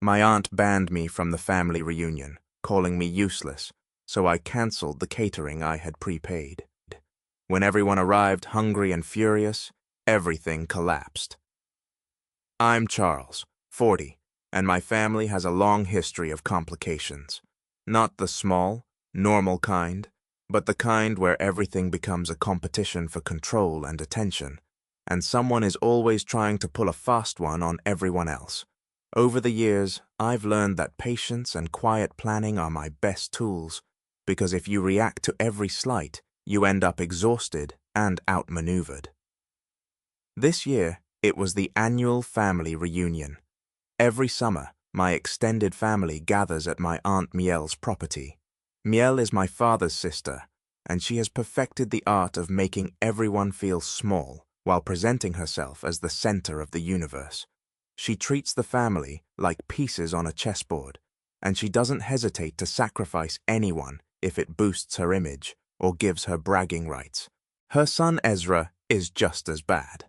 My aunt banned me from the family reunion, calling me useless, so I cancelled the catering I had prepaid. When everyone arrived hungry and furious, everything collapsed. I'm Charles, 40, and my family has a long history of complications. Not the small, normal kind, but the kind where everything becomes a competition for control and attention, and someone is always trying to pull a fast one on everyone else. Over the years, I've learned that patience and quiet planning are my best tools, because if you react to every slight, you end up exhausted and outmaneuvered. This year, it was the annual family reunion. Every summer, my extended family gathers at my Aunt Miel's property. Miel is my father's sister, and she has perfected the art of making everyone feel small while presenting herself as the center of the universe. She treats the family like pieces on a chessboard, and she doesn't hesitate to sacrifice anyone if it boosts her image or gives her bragging rights. Her son Ezra is just as bad.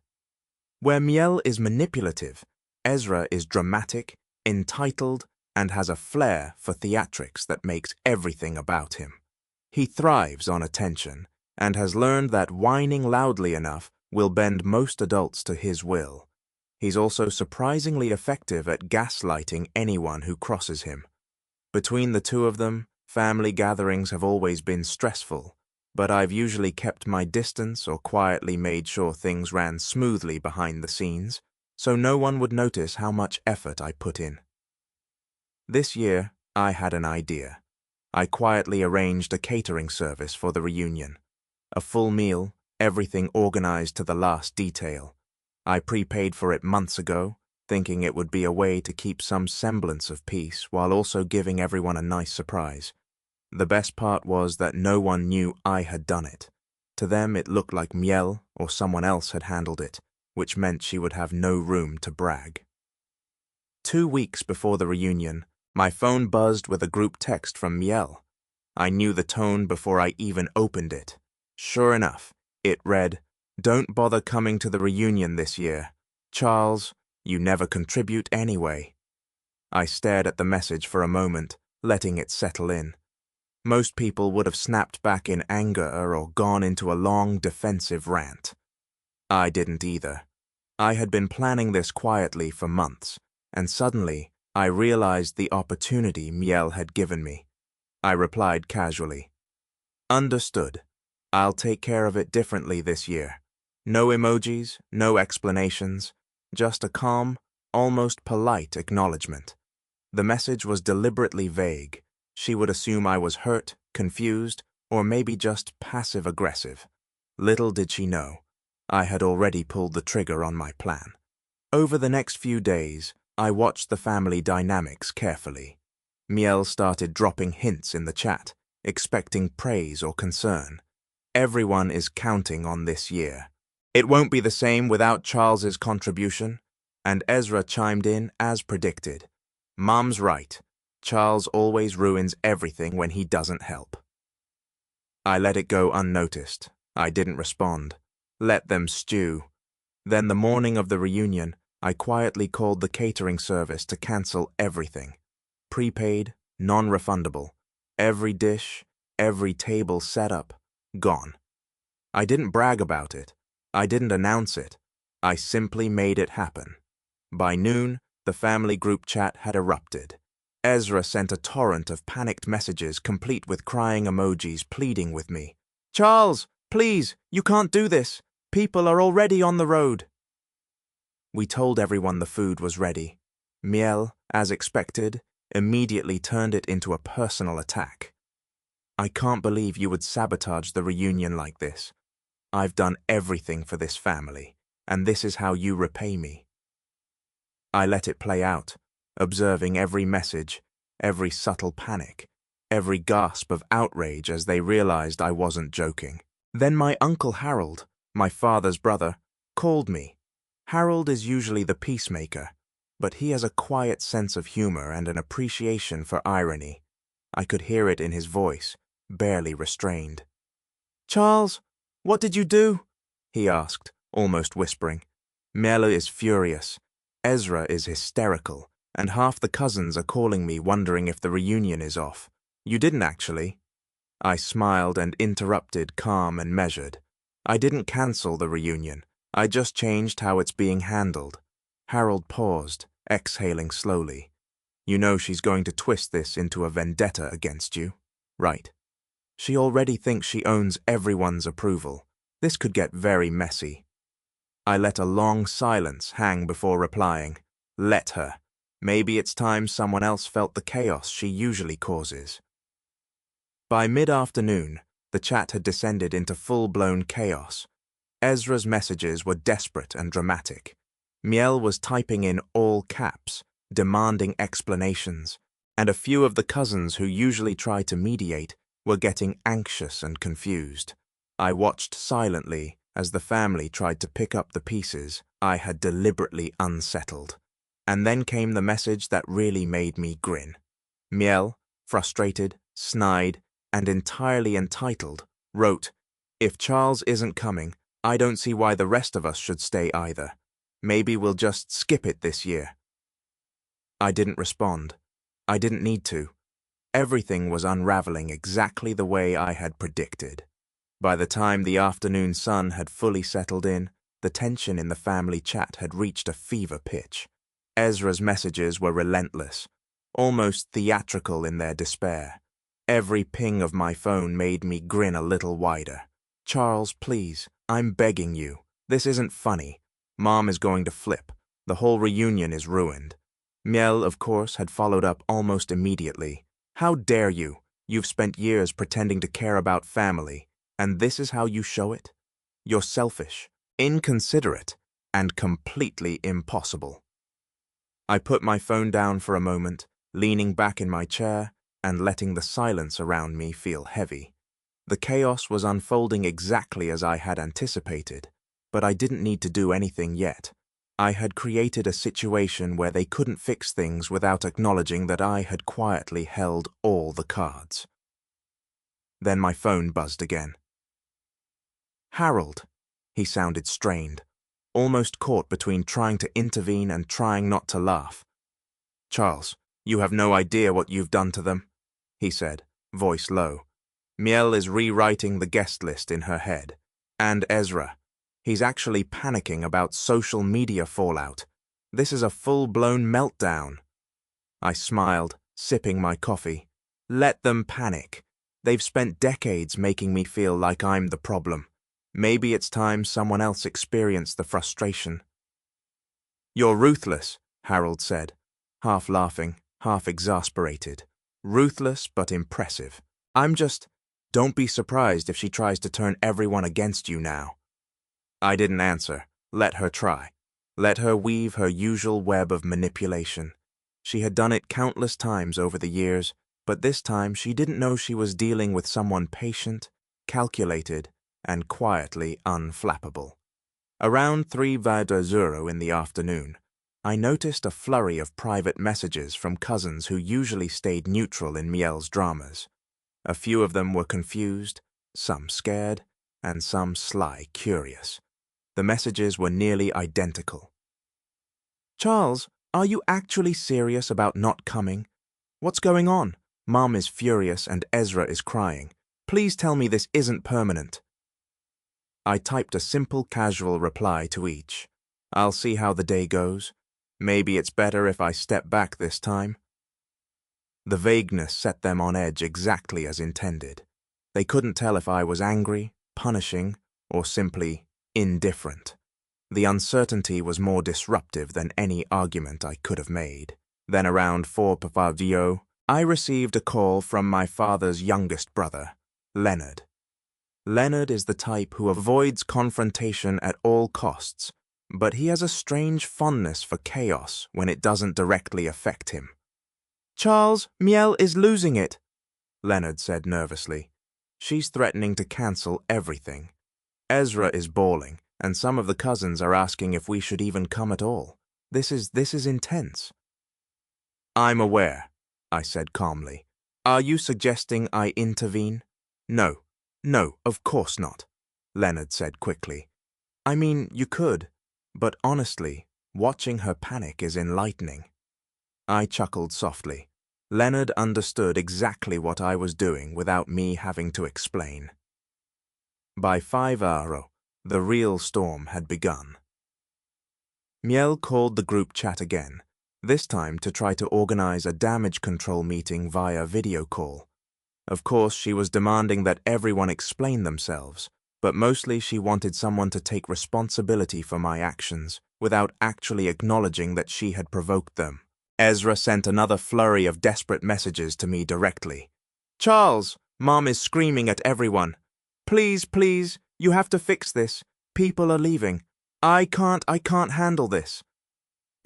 Where Miel is manipulative, Ezra is dramatic, entitled, and has a flair for theatrics that makes everything about him. He thrives on attention and has learned that whining loudly enough will bend most adults to his will. He's also surprisingly effective at gaslighting anyone who crosses him. Between the two of them, family gatherings have always been stressful, but I've usually kept my distance or quietly made sure things ran smoothly behind the scenes, so no one would notice how much effort I put in. This year, I had an idea. I quietly arranged a catering service for the reunion. A full meal, everything organized to the last detail. I prepaid for it months ago, thinking it would be a way to keep some semblance of peace while also giving everyone a nice surprise. The best part was that no one knew I had done it. To them, it looked like Miel or someone else had handled it, which meant she would have no room to brag. 2 weeks before the reunion, my phone buzzed with a group text from Miel. I knew the tone before I even opened it. Sure enough, it read, "Don't bother coming to the reunion this year. Charles, you never contribute anyway." I stared at the message for a moment, letting it settle in. Most people would have snapped back in anger or gone into a long defensive rant. I didn't either. I had been planning this quietly for months, and suddenly I realized the opportunity Miel had given me. I replied casually, "Understood. I'll take care of it differently this year. No emojis, no explanations, just a calm, almost polite acknowledgement." The message was deliberately vague. She would assume I was hurt, confused, or maybe just passive-aggressive. Little did she know, I had already pulled the trigger on my plan. Over the next few days, I watched the family dynamics carefully. Miel started dropping hints in the chat, expecting praise or concern. Everyone is counting on this year. It won't be the same without Charles's contribution. And Ezra chimed in as predicted. Mom's right. Charles always ruins everything when he doesn't help. I let it go unnoticed. I didn't respond. Let them stew. Then the morning of the reunion, I quietly called the catering service to cancel everything. Prepaid, non-refundable. Every dish, every table set up, gone. I didn't brag about it. I didn't announce it. I simply made it happen. By noon, the family group chat had erupted. Ezra sent a torrent of panicked messages complete with crying emojis pleading with me. "Charles, please, you can't do this. People are already on the road." We told everyone the food was ready. Miel, as expected, immediately turned it into a personal attack. "I can't believe you would sabotage the reunion like this. I've done everything for this family, and this is how you repay me." I let it play out, observing every message, every subtle panic, every gasp of outrage as they realized I wasn't joking. Then my Uncle Harold, my father's brother, called me. Harold is usually the peacemaker, but he has a quiet sense of humor and an appreciation for irony. I could hear it in his voice, barely restrained. "Charles, what did you do?" he asked, almost whispering. "Miel is furious. Ezra is hysterical, And half the cousins are calling me wondering if the reunion is off. You didn't actually. I smiled and interrupted, calm and measured. I didn't cancel the reunion. I just changed how it's being handled. Harold paused, exhaling slowly. You know she's going to twist this into a vendetta against you, right? She already thinks she owns everyone's approval. This could get very messy. I let a long silence hang before replying. Let her. Maybe it's time someone else felt the chaos she usually causes. By mid-afternoon, the chat had descended into full-blown chaos. Ezra's messages were desperate and dramatic. Miel was typing in all caps, demanding explanations, and a few of the cousins who usually try to mediate were getting anxious and confused. I watched silently as the family tried to pick up the pieces I had deliberately unsettled. And then came the message that really made me grin. Miel, frustrated, snide, and entirely entitled, wrote, "If Charles isn't coming, I don't see why the rest of us should stay either. Maybe we'll just skip it this year." I didn't respond. I didn't need to. Everything was unraveling exactly the way I had predicted. By the time the afternoon sun had fully settled in, the tension in the family chat had reached a fever pitch. Ezra's messages were relentless, almost theatrical in their despair. Every ping of my phone made me grin a little wider. "Charles, please, I'm begging you. This isn't funny. Mom is going to flip. The whole reunion is ruined." Miel, of course, had followed up almost immediately. "How dare you? You've spent years pretending to care about family, and this is how you show it? You're selfish, inconsiderate, and completely impossible." I put my phone down for a moment, leaning back in my chair and letting the silence around me feel heavy. The chaos was unfolding exactly as I had anticipated, but I didn't need to do anything yet. I had created a situation where they couldn't fix things without acknowledging that I had quietly held all the cards. Then my phone buzzed again. "Harold," he sounded strained, almost caught between trying to intervene and trying not to laugh. "Charles, you have no idea what you've done to them," he said, voice low. "Miel is rewriting the guest list in her head. And Ezra. He's actually panicking about social media fallout. This is a full-blown meltdown." I smiled, sipping my coffee. Let them panic. They've spent decades making me feel like I'm the problem. Maybe it's time someone else experienced the frustration. "You're ruthless," Harold said, half laughing, half exasperated. "Ruthless but impressive. Don't be surprised if she tries to turn everyone against you now." I didn't answer. Let her try. Let her weave her usual web of manipulation. She had done it countless times over the years, but this time she didn't know she was dealing with someone patient, calculated, and quietly unflappable. Around 3:00 in the afternoon, I noticed a flurry of private messages from cousins who usually stayed neutral in Miel's dramas. A few of them were confused, some scared, and some sly curious. The messages were nearly identical. "Charles, are you actually serious about not coming? What's going on? Mom is furious and Ezra is crying. Please tell me this isn't permanent." I typed a simple, casual reply to each. "I'll see how the day goes. Maybe it's better if I step back this time." The vagueness set them on edge exactly as intended. They couldn't tell if I was angry, punishing, or simply indifferent. The uncertainty was more disruptive than any argument I could have made. Then around 4:00, I received a call from my father's youngest brother, Leonard. Leonard is the type who avoids confrontation at all costs, but he has a strange fondness for chaos when it doesn't directly affect him. "Charles, Miel is losing it," Leonard said nervously. "She's threatening to cancel everything. Ezra is bawling, and some of the cousins are asking if we should even come at all. This is intense." "I'm aware," I said calmly. "Are you suggesting I intervene?" No, of course not," Leonard said quickly. "I mean, you could, but honestly, watching her panic is enlightening." I chuckled softly. Leonard understood exactly what I was doing without me having to explain. By 5 hours, the real storm had begun. Miel called the group chat again, this time to try to organize a damage control meeting via video call. Of course, she was demanding that everyone explain themselves, but mostly she wanted someone to take responsibility for my actions without actually acknowledging that she had provoked them. Ezra sent another flurry of desperate messages to me directly. "Charles, Mom is screaming at everyone. Please, please, you have to fix this. People are leaving. I can't handle this."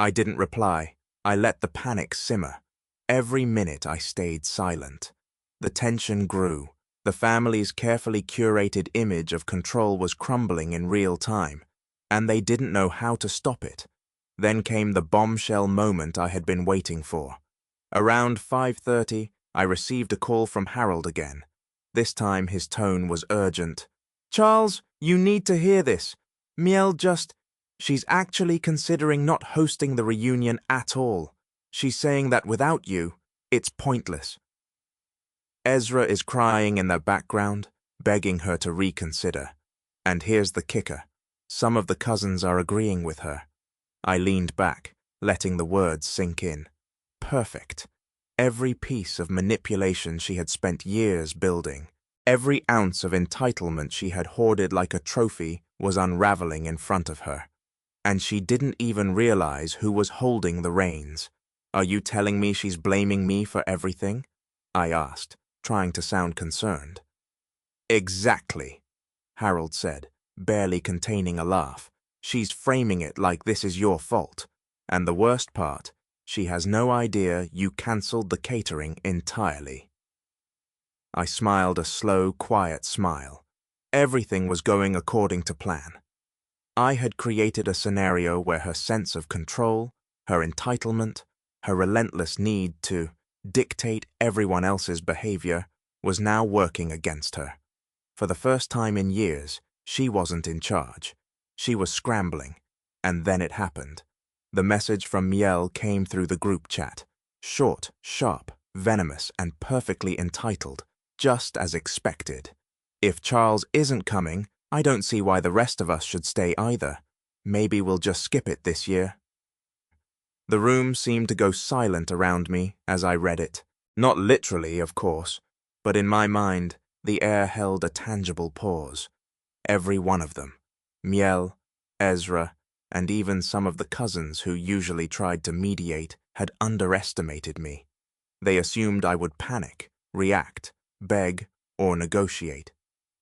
I didn't reply. I let the panic simmer. Every minute I stayed silent. The tension grew. The family's carefully curated image of control was crumbling in real time, and they didn't know how to stop it. Then came the bombshell moment I had been waiting for. Around 5:30, I received a call from Harold again. This time his tone was urgent. "Charles, you need to hear this. She's actually considering not hosting the reunion at all. She's saying that without you, it's pointless." Ezra is crying in the background, begging her to reconsider. And here's the kicker. Some of the cousins are agreeing with her. I leaned back, letting the words sink in. Perfect. Every piece of manipulation she had spent years building, every ounce of entitlement she had hoarded like a trophy was unraveling in front of her. And she didn't even realize who was holding the reins. "Are you telling me she's blaming me for everything?" I asked, trying to sound concerned. "Exactly," Harold said, barely containing a laugh. "She's framing it like this is your fault. And the worst part, she has no idea you cancelled the catering entirely." I smiled a slow, quiet smile. Everything was going according to plan. I had created a scenario where her sense of control, her entitlement, her relentless need to dictate everyone else's behavior was now working against her. For the first time in years, she wasn't in charge. She was scrambling, and then it happened. The message from Miel came through the group chat. Short, sharp, venomous, and perfectly entitled, just as expected. "If Charles isn't coming, I don't see why the rest of us should stay either. Maybe we'll just skip it this year." The room seemed to go silent around me as I read it. Not literally, of course, but in my mind, the air held a tangible pause. Every one of them, Miel, Ezra, and even some of the cousins who usually tried to mediate, had underestimated me. They assumed I would panic, react, beg, or negotiate.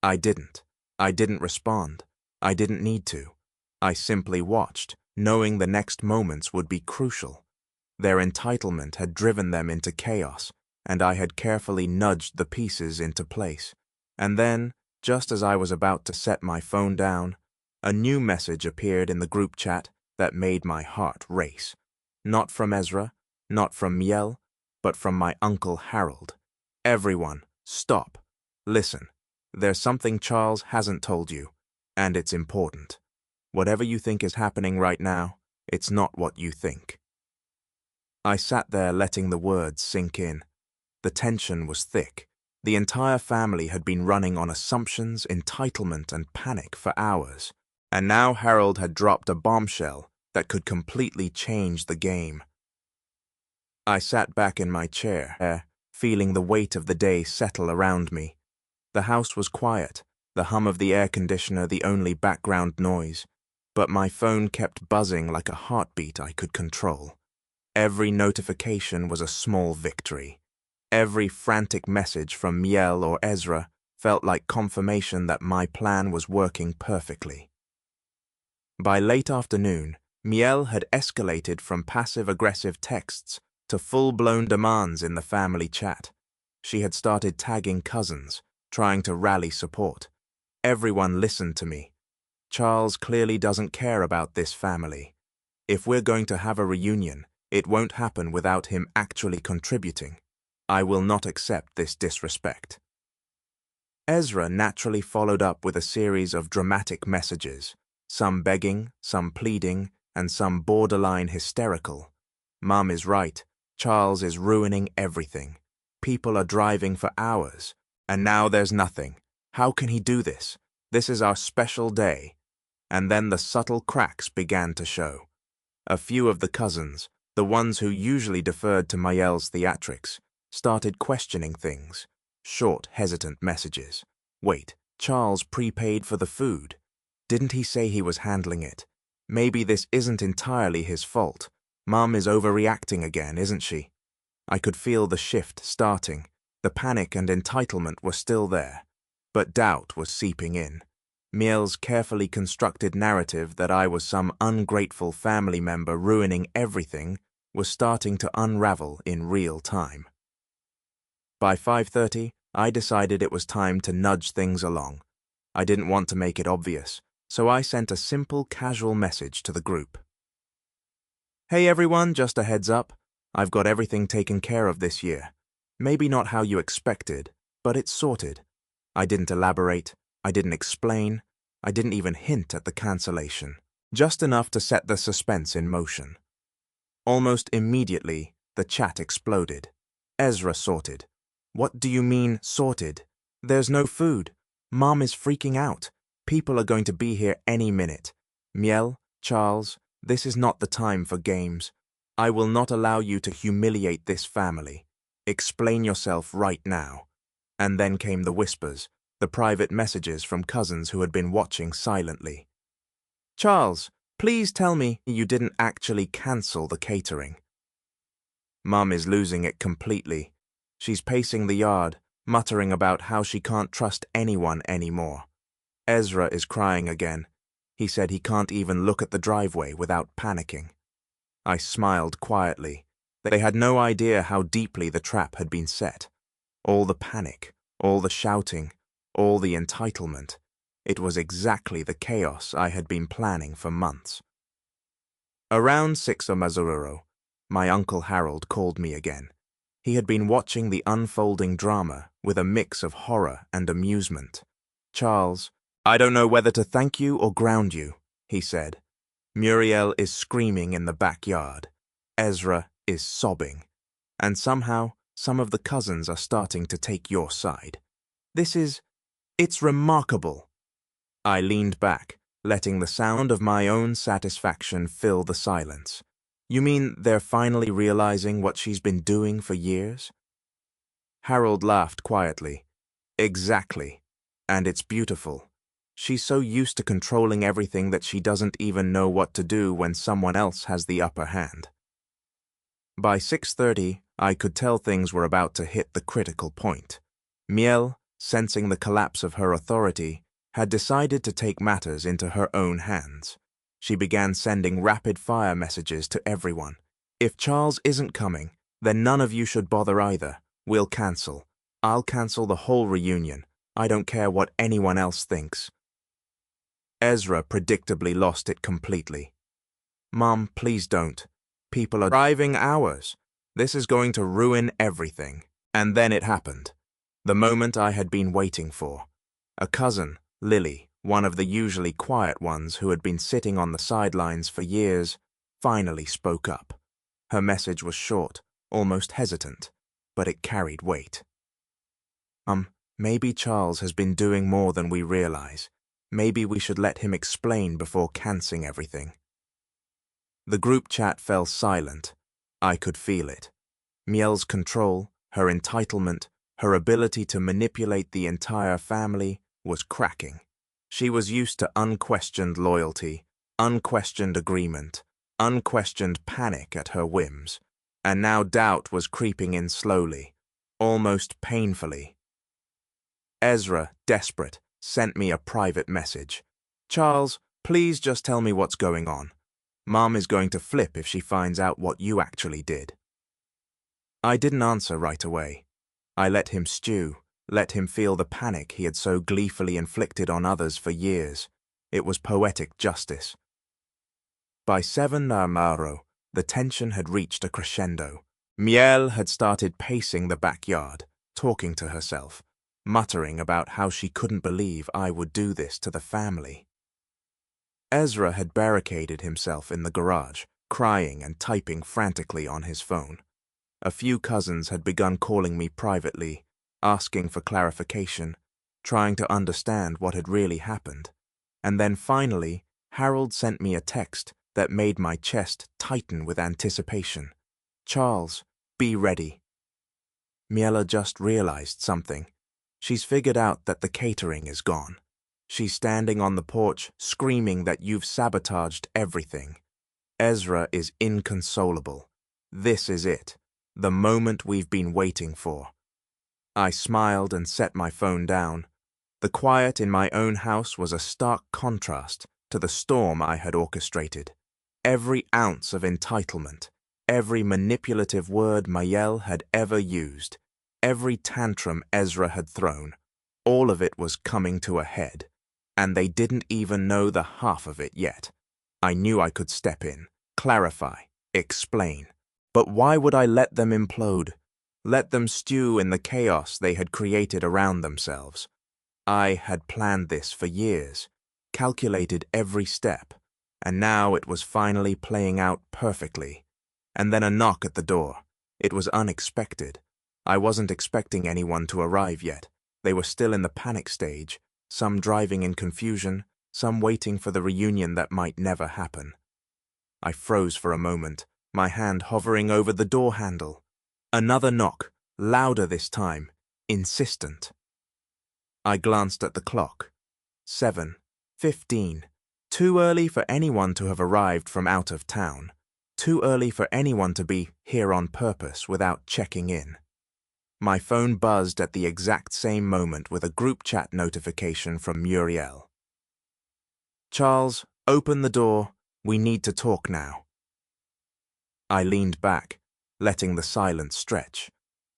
I didn't. I didn't respond. I didn't need to. I simply watched, knowing the next moments would be crucial. Their entitlement had driven them into chaos, and I had carefully nudged the pieces into place. And then, just as I was about to set my phone down, a new message appeared in the group chat that made my heart race. Not from Ezra, not from Miel, but from my Uncle Harold. "Everyone, stop. Listen. There's something Charles hasn't told you, and it's important. Whatever you think is happening right now, it's not what you think." I sat there letting the words sink in. The tension was thick. The entire family had been running on assumptions, entitlement, and panic for hours. And now Harold had dropped a bombshell that could completely change the game. I sat back in my chair, feeling the weight of the day settle around me. The house was quiet, the hum of the air conditioner the only background noise, but my phone kept buzzing like a heartbeat I could control. Every notification was a small victory. Every frantic message from Miel or Ezra felt like confirmation that my plan was working perfectly. By late afternoon, Miel had escalated from passive-aggressive texts to full-blown demands in the family chat. She had started tagging cousins, trying to rally support. Everyone listened to me. "Charles clearly doesn't care about this family. If we're going to have a reunion, it won't happen without him actually contributing. I will not accept this disrespect." Ezra naturally followed up with a series of dramatic messages, some begging, some pleading, and some borderline hysterical. "Mom is right. Charles is ruining everything. People are driving for hours, and now there's nothing. How can he do this? This is our special day." And then the subtle cracks began to show. A few of the cousins, the ones who usually deferred to Mayel's theatrics, started questioning things. Short, hesitant messages. Wait, Charles prepaid for the food. Didn't he say he was handling it? Maybe this isn't entirely his fault. Mum is overreacting again, isn't she? I could feel the shift starting. The panic and entitlement were still there, but doubt was seeping in. Miel's carefully constructed narrative that I was some ungrateful family member ruining everything was starting to unravel in real time. By 5:30, I decided it was time to nudge things along. I didn't want to make it obvious, so I sent a simple, casual message to the group. "Hey everyone, just a heads up. I've got everything taken care of this year. Maybe not how you expected, but it's sorted." I didn't elaborate. I didn't explain. I didn't even hint at the cancellation. Just enough to set the suspense in motion. Almost immediately, the chat exploded. Ezra sorted. "What do you mean, sorted? There's no food. Mom is freaking out. People are going to be here any minute. Miel, Charles, this is not the time for games. I will not allow you to humiliate this family. Explain yourself right now." And then came the whispers, the private messages from cousins who had been watching silently. "Charles, please tell me you didn't actually cancel the catering." Mum is losing it completely. She's pacing the yard, muttering about how she can't trust anyone anymore. Ezra is crying again. He said he can't even look at the driveway without panicking. I smiled quietly. They had no idea how deeply the trap had been set. All the panic, all the shouting, all the entitlement. It was exactly the chaos I had been planning for months. Around 6 of Mazururo, my Uncle Harold called me again. He had been watching the unfolding drama with a mix of horror and amusement. "Charles, I don't know whether to thank you or ground you," he said. "Muriel is screaming in the backyard. Ezra is sobbing. And somehow, some of the cousins are starting to take your side. It's remarkable." I leaned back, letting the sound of my own satisfaction fill the silence. "You mean they're finally realizing what she's been doing for years?" Harold laughed quietly. "Exactly. And it's beautiful. She's so used to controlling everything that she doesn't even know what to do when someone else has the upper hand." By 6:30, I could tell things were about to hit the critical point. Miel, sensing the collapse of her authority, had decided to take matters into her own hands. She began sending rapid-fire messages to everyone. "If Charles isn't coming, then none of you should bother either. We'll cancel. I'll cancel the whole reunion. I don't care what anyone else thinks." Ezra predictably lost it completely. "Mom, please don't. People are driving hours. This is going to ruin everything." And then it happened. The moment I had been waiting for. A cousin, Lily, one of the usually quiet ones who had been sitting on the sidelines for years, finally spoke up. Her message was short, almost hesitant, but it carried weight. Maybe Charles has been doing more than we realize. Maybe we should let him explain before cancelling everything." The group chat fell silent. I could feel it. Miel's control, her entitlement, her ability to manipulate the entire family was cracking. She was used to unquestioned loyalty, unquestioned agreement, unquestioned panic at her whims, and now doubt was creeping in slowly, almost painfully. Ezra, desperate, sent me a private message. "Charles, please just tell me what's going on. Mom is going to flip if she finds out what you actually did." I didn't answer right away. I let him stew, let him feel the panic he had so gleefully inflicted on others for years. It was poetic justice. By 7 Narmaro, the tension had reached a crescendo. Miel had started pacing the backyard, talking to herself, muttering about how she couldn't believe I would do this to the family. Ezra had barricaded himself in the garage, crying and typing frantically on his phone. A few cousins had begun calling me privately, asking for clarification, trying to understand what had really happened. And then finally, Harold sent me a text that made my chest tighten with anticipation. "Charles, be ready." Miela just realized something. She's figured out that the catering is gone. She's standing on the porch, screaming that you've sabotaged everything. Ezra is inconsolable. This is it, the moment we've been waiting for. I smiled and set my phone down. The quiet in my own house was a stark contrast to the storm I had orchestrated. Every ounce of entitlement, every manipulative word Mayel had ever used, every tantrum Ezra had thrown, all of it was coming to a head, and they didn't even know the half of it yet. I knew I could step in, clarify, explain. But why would I let them implode? Let them stew in the chaos they had created around themselves? I had planned this for years, calculated every step, and now it was finally playing out perfectly. And then a knock at the door. It was unexpected. I wasn't expecting anyone to arrive yet. They were still in the panic stage, some driving in confusion, some waiting for the reunion that might never happen. I froze for a moment, my hand hovering over the door handle. Another knock, louder this time, insistent. I glanced at the clock. 7:15. Too early for anyone to have arrived from out of town. Too early for anyone to be here on purpose without checking in. My phone buzzed at the exact same moment with a group chat notification from Muriel. "Charles, open the door. We need to talk now." I leaned back, letting the silence stretch.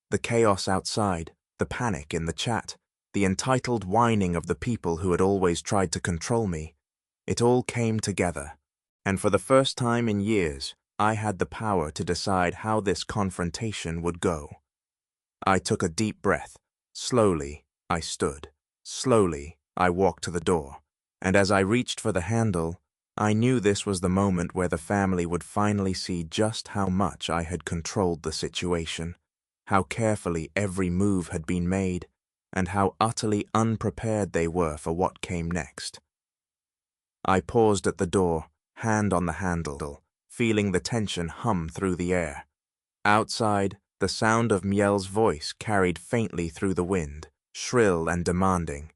The chaos outside, the panic in the chat, the entitled whining of the people who had always tried to control me. It all came together, and for the first time in years, I had the power to decide how this confrontation would go. I took a deep breath. Slowly, I stood. Slowly, I walked to the door, and as I reached for the handle, I knew this was the moment where the family would finally see just how much I had controlled the situation, how carefully every move had been made, and how utterly unprepared they were for what came next. I paused at the door, hand on the handle, feeling the tension hum through the air. Outside, the sound of Miel's voice carried faintly through the wind, shrill and demanding.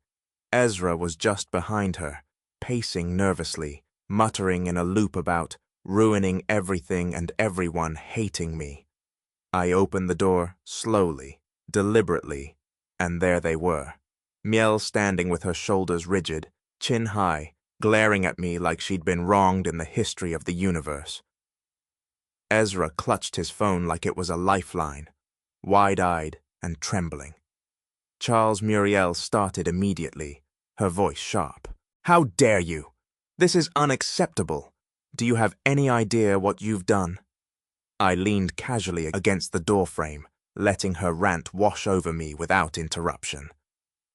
Ezra was just behind her, pacing nervously, muttering in a loop about ruining everything and everyone hating me. I opened the door slowly, deliberately, and there they were. Miel standing with her shoulders rigid, chin high, glaring at me like she'd been wronged in the history of the universe. Ezra clutched his phone like it was a lifeline, wide-eyed and trembling. Charles Muriel started immediately, her voice sharp. "How dare you? This is unacceptable. Do you have any idea what you've done?" I leaned casually against the doorframe, letting her rant wash over me without interruption.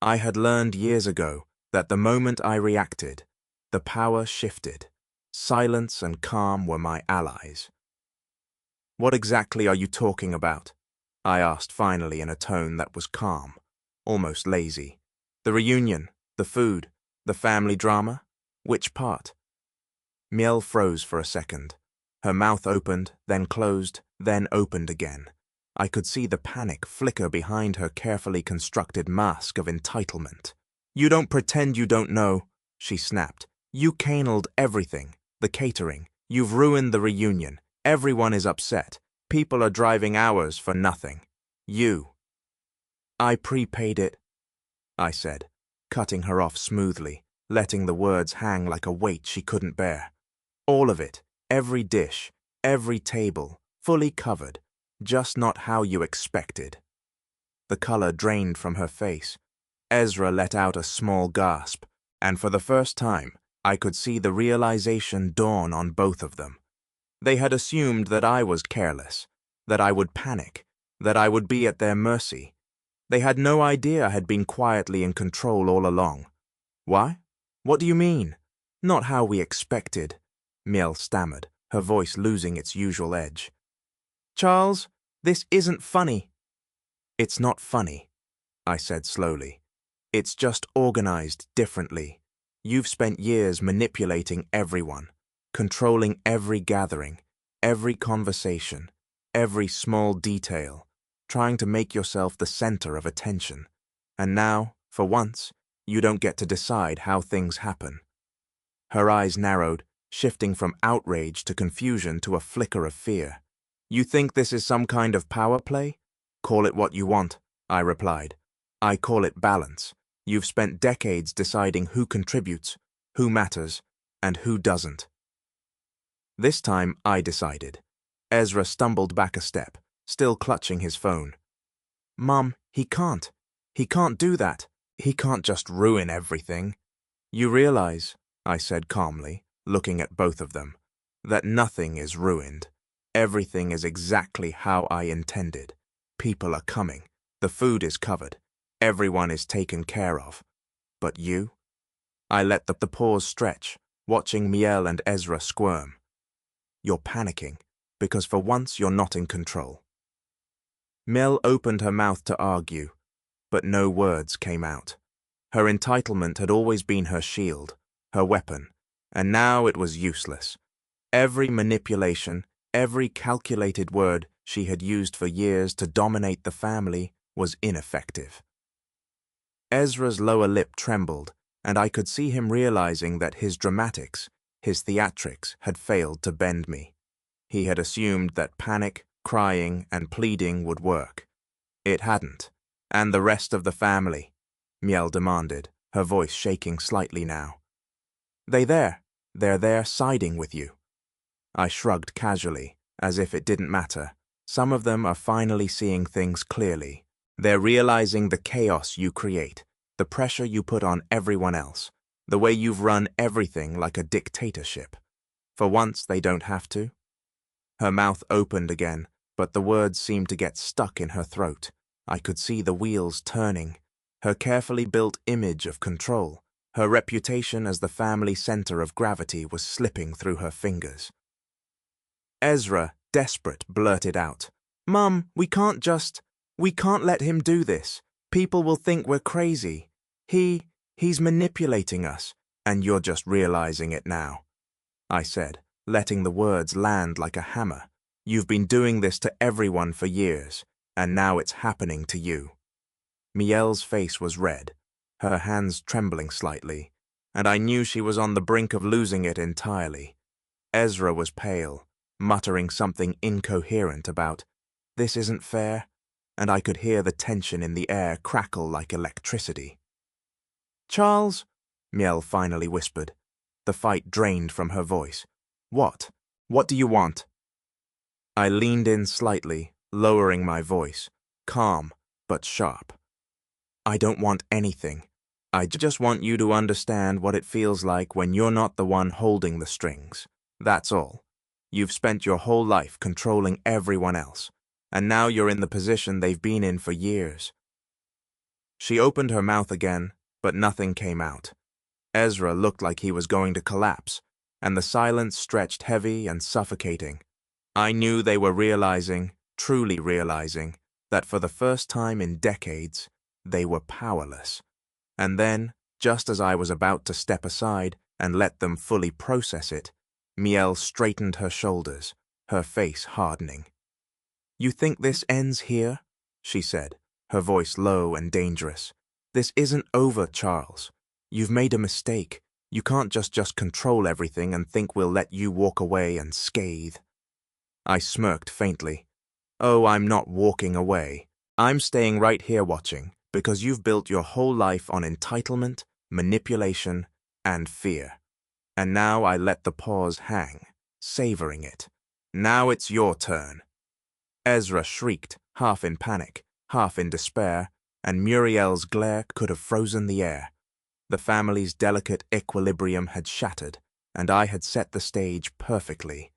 I had learned years ago that the moment I reacted, the power shifted. Silence and calm were my allies. "What exactly are you talking about?" I asked finally in a tone that was calm, almost lazy. "The reunion, the food, the family drama? Which part?" Miel froze for a second. Her mouth opened, then closed, then opened again. I could see the panic flicker behind her carefully constructed mask of entitlement. "You don't pretend you don't know," she snapped. "You canceled everything, the catering. You've ruined the reunion. Everyone is upset. People are driving hours for nothing. You." "I prepaid it," I said, cutting her off smoothly, letting the words hang like a weight she couldn't bear. "All of it, every dish, every table, fully covered, just not how you expected." The color drained from her face. Ezra let out a small gasp, and for the first time, I could see the realization dawn on both of them. They had assumed that I was careless, that I would panic, that I would be at their mercy. They had no idea I had been quietly in control all along. "Why? What do you mean?" "Not how we expected," Miel stammered, her voice losing its usual edge. "Charles, This isn't funny. It's not funny, I said slowly. It's just organized differently. You've spent years manipulating everyone, controlling every gathering, every conversation, every small detail, trying to make yourself the center of attention. And now, for once, you don't get to decide how things happen. Her eyes narrowed, shifting from outrage to confusion to a flicker of fear. You think this is some kind of power play? Call it what you want, I replied. I call it balance. You've spent decades deciding who contributes, who matters, and who doesn't. This time I decided. Ezra stumbled back a step, still clutching his phone. Mum, he can't. He can't do that. He can't just ruin everything. You realize, I said calmly, looking at both of them, that nothing is ruined. Everything is exactly how I intended. People are coming. The food is covered. Everyone is taken care of. But you? I let the pause stretch, watching Miel and Ezra squirm. You're panicking, because for once you're not in control. Miel opened her mouth to argue, but no words came out. Her entitlement had always been her shield, her weapon, and now it was useless. Every manipulation, every calculated word she had used for years to dominate the family was ineffective. Ezra's lower lip trembled, and I could see him realizing that his dramatics, his theatrics, had failed to bend me. He had assumed that panic, crying, and pleading would work. It hadn't. And the rest of the family? Miel demanded, her voice shaking slightly now. They're there siding with you. I shrugged casually, as if it didn't matter. Some of them are finally seeing things clearly. They're realizing the chaos you create, the pressure you put on everyone else, the way you've run everything like a dictatorship. For once, they don't have to. Her mouth opened again, but the words seemed to get stuck in her throat. I could see the wheels turning. Her carefully built image of control, her reputation as the family center of gravity was slipping through her fingers. Ezra, desperate, blurted out, Mum, we can't let him do this. People will think we're crazy. He's manipulating us, and you're just realizing it now. I said, letting the words land like a hammer. You've been doing this to everyone for years, and now it's happening to you. Miel's face was red, her hands trembling slightly, and I knew she was on the brink of losing it entirely. Ezra was pale, muttering something incoherent about, "This isn't fair," and I could hear the tension in the air crackle like electricity. "Charles," Miel finally whispered. The fight drained from her voice. "What? What do you want?" I leaned in slightly, lowering my voice, calm but sharp. "I don't want anything. I just want you to understand what it feels like when you're not the one holding the strings. That's all. You've spent your whole life controlling everyone else, and now you're in the position they've been in for years." She opened her mouth again, but nothing came out. Ezra looked like he was going to collapse, and the silence stretched heavy and suffocating. I knew they were realizing, truly realizing, that for the first time in decades, they were powerless. And then, just as I was about to step aside and let them fully process it, Miel straightened her shoulders, her face hardening. "You think this ends here?" she said, her voice low and dangerous. "This isn't over, Charles. You've made a mistake. You can't just control everything and think we'll let you walk away unscathed." I smirked faintly. "Oh, I'm not walking away. I'm staying right here watching, because you've built your whole life on entitlement, manipulation, and fear. And now I let the pause hang, savoring it. Now it's your turn." Ezra shrieked, half in panic, half in despair, and Muriel's glare could have frozen the air. The family's delicate equilibrium had shattered, and I had set the stage perfectly.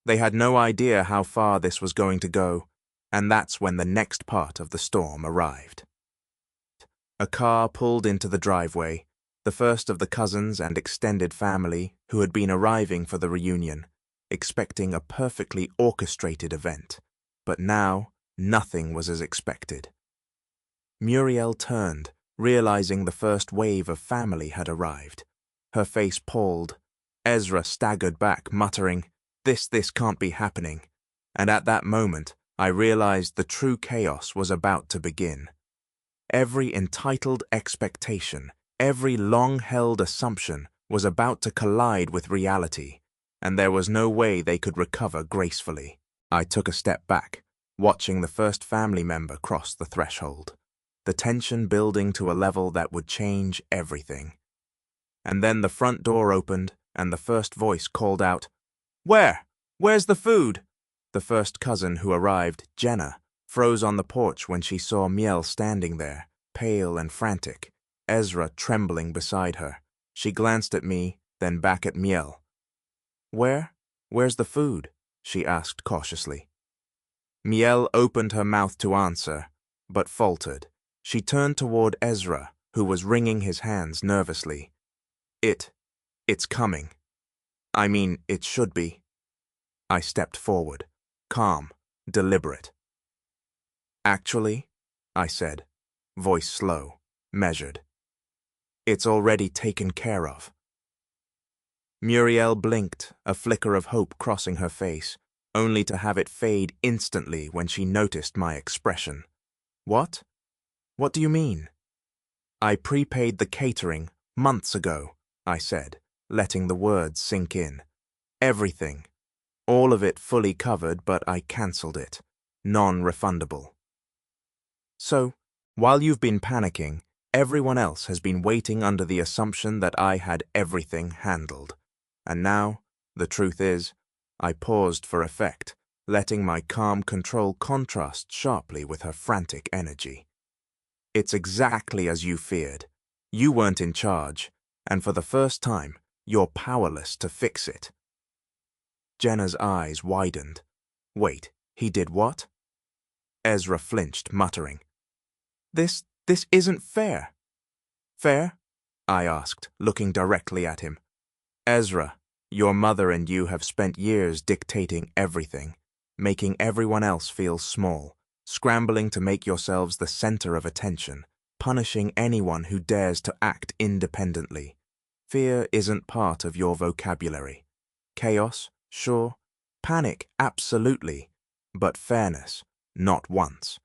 They had no idea how far this was going to go, and that's when the next part of the storm arrived. A car pulled into the driveway, the first of the cousins and extended family who had been arriving for the reunion, expecting a perfectly orchestrated event. But now, Nothing was as expected. Muriel turned, realizing the first wave of family had arrived. Her face palled. Ezra staggered back, muttering, This can't be happening." And at that moment, I realized the true chaos was about to begin. Every entitled expectation, every long-held assumption was about to collide with reality, and there was no way they could recover gracefully. I took a step back, watching the first family member cross the threshold, the tension building to a level that would change everything. And then the front door opened, and the first voice called out, Where's the food?" The first cousin who arrived, Jenna, froze on the porch when she saw Miel standing there, pale and frantic, Ezra trembling beside her. She glanced at me, then back at Miel. Where's the food?" she asked cautiously. Miel opened her mouth to answer, but faltered. She turned toward Ezra, who was wringing his hands nervously. It's coming. I mean, it should be." I stepped forward, calm, deliberate. "Actually," I said, voice slow, measured, "it's already taken care of." Muriel blinked, a flicker of hope crossing her face, only to have it fade instantly when she noticed my expression. "What? What do you mean?" "I prepaid the catering months ago," I said, letting the words sink in. "Everything. All of it fully covered, but I cancelled it. Non-refundable." "So, while you've been panicking, everyone else has been waiting under the assumption that I had everything handled. And now, the truth is, I paused for effect, letting my calm control contrast sharply with her frantic energy. "It's exactly as you feared. You weren't in charge, and for the first time, you're powerless to fix it." Jenna's eyes widened. "Wait, he did what?" Ezra flinched, muttering, This isn't fair." "Fair?" I asked, looking directly at him. "Ezra, your mother and you have spent years dictating everything, making everyone else feel small, scrambling to make yourselves the center of attention, punishing anyone who dares to act independently. Fear isn't part of your vocabulary. Chaos, sure. Panic, absolutely. But fairness, not once."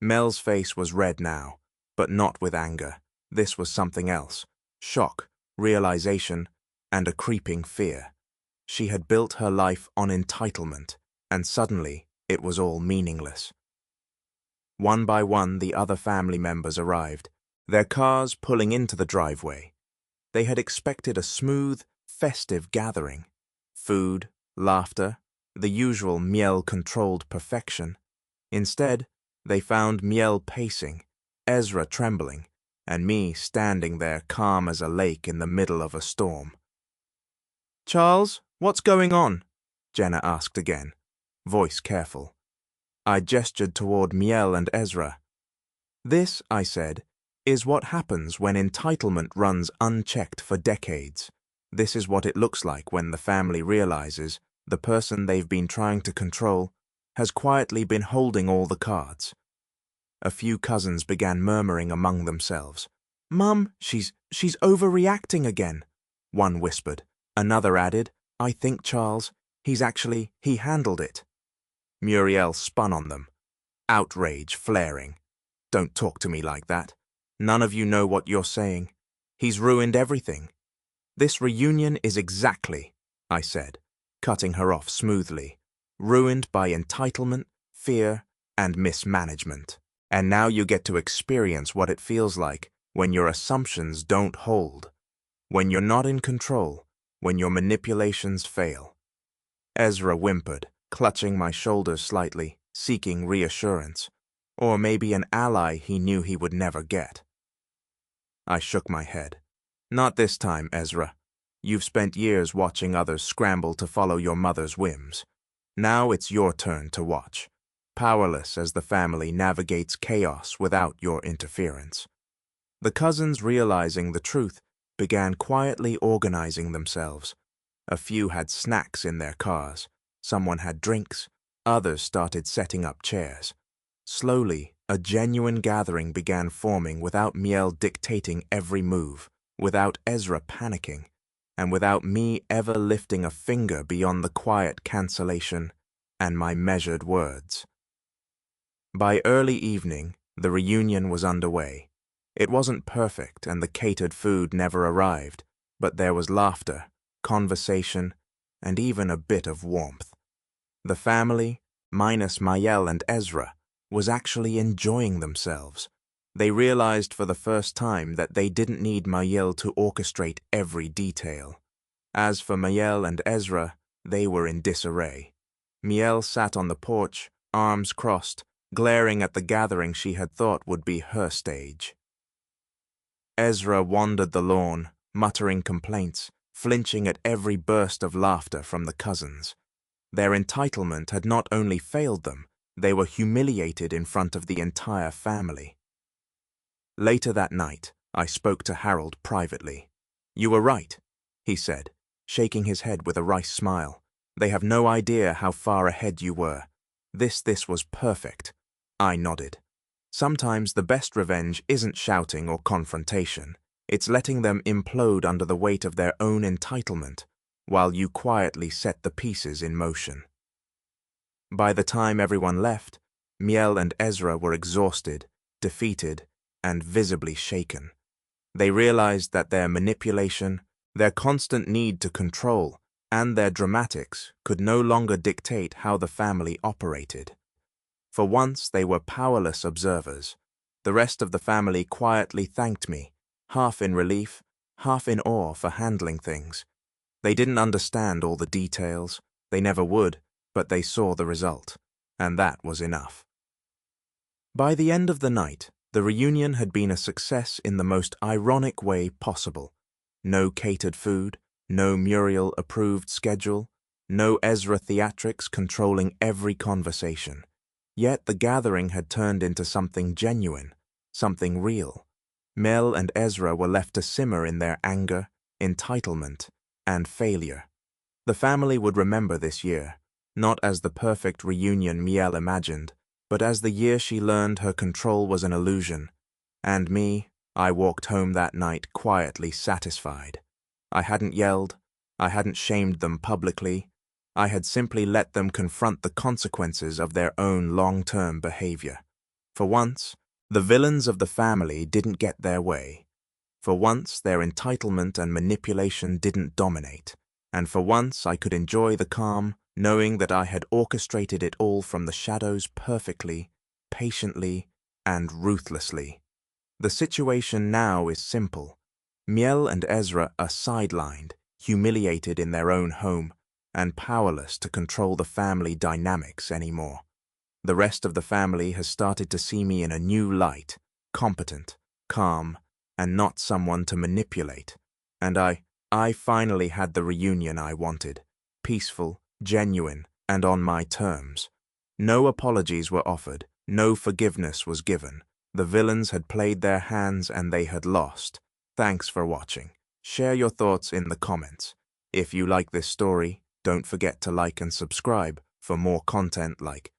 Mel's face was red now, but not with anger. This was something else. Shock, realization, and a creeping fear. She had built her life on entitlement, and suddenly it was all meaningless. One by one, the other family members arrived, their cars pulling into the driveway. They had expected a smooth, festive gathering. Food, laughter, the usual Miel-controlled perfection. Instead, they found Miel pacing, Ezra trembling, and me standing there calm as a lake in the middle of a storm. "Charles, what's going on?" Jenna asked again, voice careful. I gestured toward Miel and Ezra. "This," I said, "is what happens when entitlement runs unchecked for decades. This is what it looks like when the family realizes the person they've been trying to control has quietly been holding all the cards." A few cousins began murmuring among themselves. "Mum, she's overreacting again," one whispered. Another added, "I think, Charles, he handled it." Muriel spun on them, outrage flaring. "Don't talk to me like that. None of you know what you're saying. He's ruined everything." "This reunion is exactly," I said, cutting her off smoothly, "ruined by entitlement, fear, and mismanagement. And now you get to experience what it feels like when your assumptions don't hold, when you're not in control, when your manipulations fail." Ezra whimpered, clutching my shoulders slightly, seeking reassurance, or maybe an ally he knew he would never get. I shook my head. "Not this time, Ezra. You've spent years watching others scramble to follow your mother's whims. Now it's your turn to watch, powerless as the family navigates chaos without your interference." The cousins, realizing the truth, began quietly organizing themselves. A few had snacks in their cars. Someone had drinks. Others started setting up chairs. Slowly, a genuine gathering began forming without Miel dictating every move, without Ezra panicking, and without me ever lifting a finger beyond the quiet cancellation and my measured words. By early evening, the reunion was underway. It wasn't perfect and the catered food never arrived, but there was laughter, conversation, and even a bit of warmth. The family, minus Mayel and Ezra, was actually enjoying themselves. They realized for the first time that they didn't need Mayel to orchestrate every detail. As for Mayel and Ezra, they were in disarray. Miel sat on the porch, arms crossed, glaring at the gathering she had thought would be her stage. Ezra wandered the lawn, muttering complaints, flinching at every burst of laughter from the cousins. Their entitlement had not only failed them, they were humiliated in front of the entire family. Later that night, I spoke to Harold privately. "You were right," he said, shaking his head with a wry smile. "They have no idea how far ahead you were. This was perfect." I nodded. Sometimes the best revenge isn't shouting or confrontation. It's letting them implode under the weight of their own entitlement, while you quietly set the pieces in motion. By the time everyone left, Miel and Ezra were exhausted, defeated, and visibly shaken. They realized that their manipulation, their constant need to control, and their dramatics could no longer dictate how the family operated. For once, they were powerless observers. The rest of the family quietly thanked me, half in relief, half in awe for handling things. They didn't understand all the details, they never would, but they saw the result, and that was enough. By the end of the night, the reunion had been a success in the most ironic way possible. No catered food, no Muriel-approved schedule, no Ezra theatrics controlling every conversation. Yet the gathering had turned into something genuine, something real. Mel and Ezra were left to simmer in their anger, entitlement, and failure. The family would remember this year, not as the perfect reunion Miel imagined, but as the year she learned her control was an illusion. And me, I walked home that night quietly satisfied. I hadn't yelled, I hadn't shamed them publicly, I had simply let them confront the consequences of their own long-term behavior. For once, the villains of the family didn't get their way. For once, their entitlement and manipulation didn't dominate. And for once, I could enjoy the calm, knowing that I had orchestrated it all from the shadows perfectly, patiently, and ruthlessly. The situation now is simple. Miel and Ezra are sidelined, humiliated in their own home, and powerless to control the family dynamics anymore. The rest of the family has started to see me in a new light, competent, calm, and not someone to manipulate. And I finally had the reunion I wanted, peaceful, genuine, and on my terms. No apologies were offered, no forgiveness was given. The villains had played their hands and they had lost. Thanks for watching. Share your thoughts in the comments. If you like this story, don't forget to like and subscribe for more content like